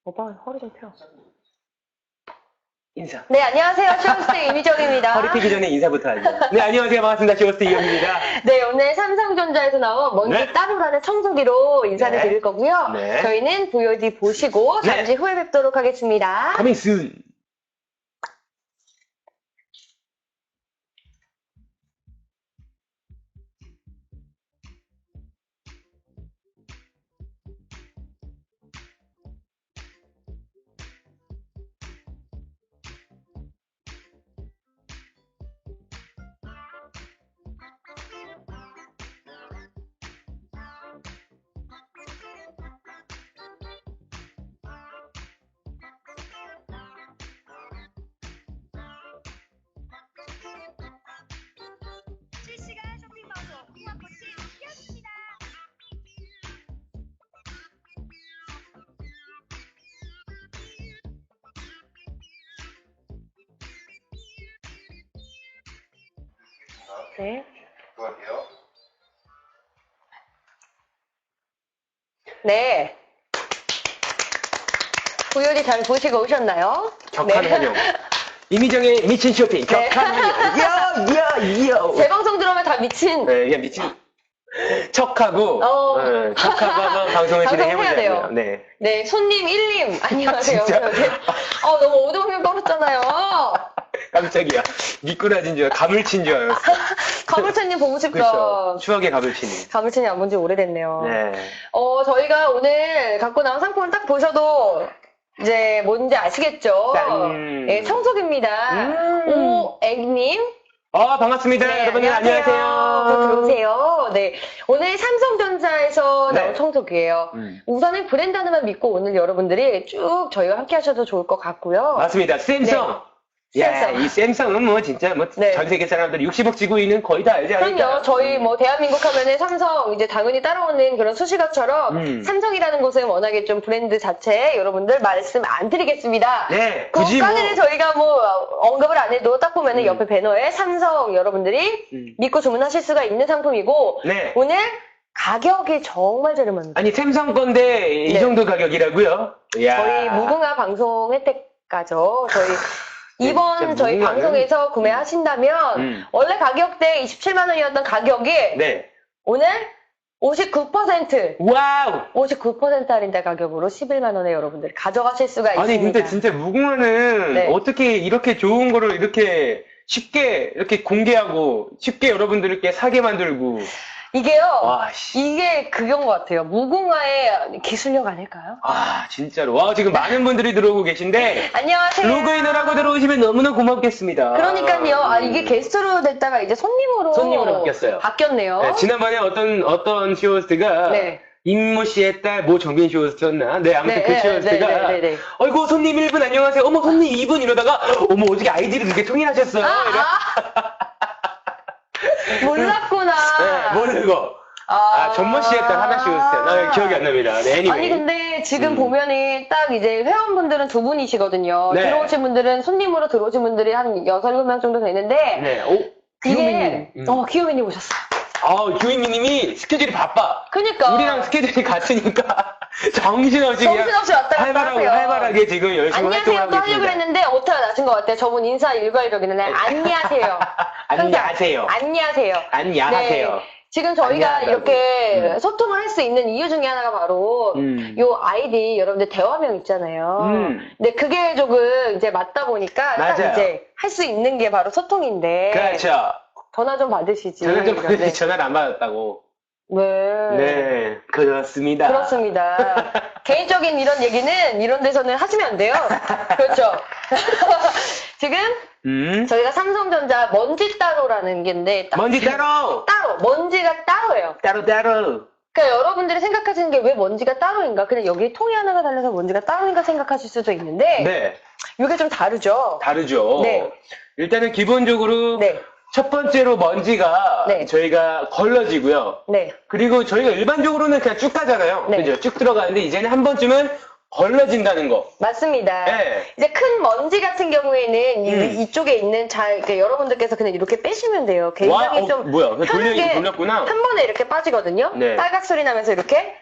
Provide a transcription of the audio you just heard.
오빠 허리 좀 펴. 인사. 네, 안녕하세요. 쇼호스트 이미정입니다. 허리 펴기 전에 인사부터 하죠. 네, 안녕하세요. 반갑습니다. 쇼호스트 이현입니다. 네, 오늘 삼성전자에서 나온 먼지 네. 따로라는 청소기로 인사를 네. 드릴 거고요. 네. 저희는 VOD 보시고 네. 잠시 후에 뵙도록 하겠습니다. Coming soon. 실시간 쇼핑 방송 홍합꽃이 피었습니다. 네. 수고하세요. 네. VOD 잘 보시고 오셨나요? 격한 네. 환영. 이미정의 미친 쇼핑. 네. 격한 환영. 요. 제 방송 들어오면 다 미친. 네, 그냥 미친 척하고, 척하고 한번 방송을 방송해야 돼요. 진행해보자고요. 네. 네, 손님 1님. 안녕하세요. 진짜? 네. 너무 오동형 떨었잖아요. 깜짝이야. 미꾸라지인 줄, 가물치인 줄 알았어. 가물치님 보고 싶다. 그렇죠. 추억의 가물치님. 가물치님 안 본 지 오래됐네요. 네. 저희가 오늘 갖고 나온 상품을 딱 보셔도 이제 뭔지 아시겠죠? 짠. 네, 청소기입니다. 오액님. 반갑습니다. 네, 여러분들 안녕하세요. 들어오세요. 네. 오늘 삼성전자에서 네. 나온 청소기예요. 우선은 브랜드 하나만 믿고 오늘 여러분들이 쭉 저희와 함께 하셔도 좋을 것 같고요. 맞습니다. 샘성. 야, 샘성. 이 샘성은 뭐 진짜 뭐 네. 전 세계 사람들이 60억 지구인은 거의 다 알지 않을까? 그럼요. 저희 뭐 대한민국 하면은 삼성 이제 당연히 따라오는 그런 수식어처럼 삼성이라는 곳은 워낙에 좀 브랜드 자체 여러분들 말씀 안 드리겠습니다. 네, 굳이 뭐 그까지는 저희가 뭐 언급을 안 해도 딱 보면은 옆에 배너에 삼성 여러분들이 믿고 주문하실 수가 있는 상품이고 네. 오늘 가격이 정말 저렴합니다. 아니 샘성 건데 이 네. 정도 가격이라고요? 이야. 저희 무궁화 방송 혜택가죠. 저희 이번 진짜 저희 무궁화는- 방송에서 구매하신다면 원래 가격대 27만 원이었던 가격이 네. 오늘 59% 와우. 59% 할인된 가격으로 11만 원에 여러분들 가져가실 수가 있습니다. 아니 근데 진짜 무궁화는 네. 어떻게 이렇게 좋은 거를 이렇게 쉽게 이렇게 공개하고 쉽게 여러분들께 사게 만들고 이게요. 와 씨. 이게 그건 것 같아요. 무궁화의 기술력 아닐까요? 아 진짜로 와 지금 많은 분들이 들어오고 계신데 안녕하세요. 로그인을 하고 들어오시면 너무나 고맙겠습니다. 그러니까요. 이게 게스트로 됐다가 이제 손님으로 바뀌었어요. 바뀌었네요. 네, 지난번에 어떤 쇼호스트가 네. 임모 씨의 딸 모 정빈 쇼호스트였나? 네, 아무튼 그 쇼호스트가 네. 어이구 손님 1분 안녕하세요. 어머 손님 2분 이러다가 어머 어떻게 아이디를 그렇게 통일하셨어요? 몰랐구나. 네, 모르고 정모 씨의 딸 하나 쇼호스트. 나 기억이 안 납니다. 네, anyway. 아니 근데 지금 보면은 딱 이제 회원분들은 두 분이시거든요. 네. 들어오신 분들은 손님으로 들어오신 분들이 한 6, 7명 정도 되는데 네, 귀요미님. 이게 귀요미님 오셨어요. 귀요미님이 스케줄이 바빠. 그니까 우리랑 스케줄이 같으니까 정신없이 그냥 정신없이 왔다 갔다 하세요. 활발하게 지금 열심히 안녕하세요 활동하고 또 하려고 있습니다. 그랬는데 오타가 나신 것 같아요. 저분 인사 일괄적이는데 안녕하세요. 안녕하세요. 안녕하세요. 안녕하세요. 네. 지금 저희가 안녕하다고. 이렇게 소통을 할 수 있는 이유 중에 하나가 바로 요 아이디 여러분들 대화명 있잖아요. 근데 그게 조금 이제 맞다 보니까 딱 맞아요. 이제 할 수 있는 게 바로 소통인데 그렇죠. 전화 좀 받으시지. 저는 좀 네. 전화를 안 받았다고. 네. 네, 그렇습니다. 그렇습니다. 개인적인 이런 얘기는 이런 데서는 하시면 안 돼요. 그렇죠. 지금 저희가 삼성전자 먼지 따로라는 게인데 먼지 따로! 먼지가 따로예요. 따로. 그러니까 여러분들이 생각하시는 게 왜 먼지가 따로인가? 그냥 여기 통이 하나가 달려서 먼지가 따로인가 생각하실 수도 있는데 네, 이게 좀 다르죠. 다르죠. 네. 일단은 기본적으로 네. 첫 번째로 먼지가 네. 저희가 걸러지고요. 네. 그리고 저희가 일반적으로는 그냥 쭉 가잖아요. 네. 그죠? 쭉 들어가는데 이제는 한 번쯤은 걸러진다는 거. 맞습니다. 네. 이제 큰 먼지 같은 경우에는 이쪽에 있는 그러니까 여러분들께서 그냥 이렇게 빼시면 돼요. 굉장히 좀 뭐야? 편하게 돌렸구나. 한 번에 이렇게 빠지거든요. 네. 딸깍 소리 나면서 이렇게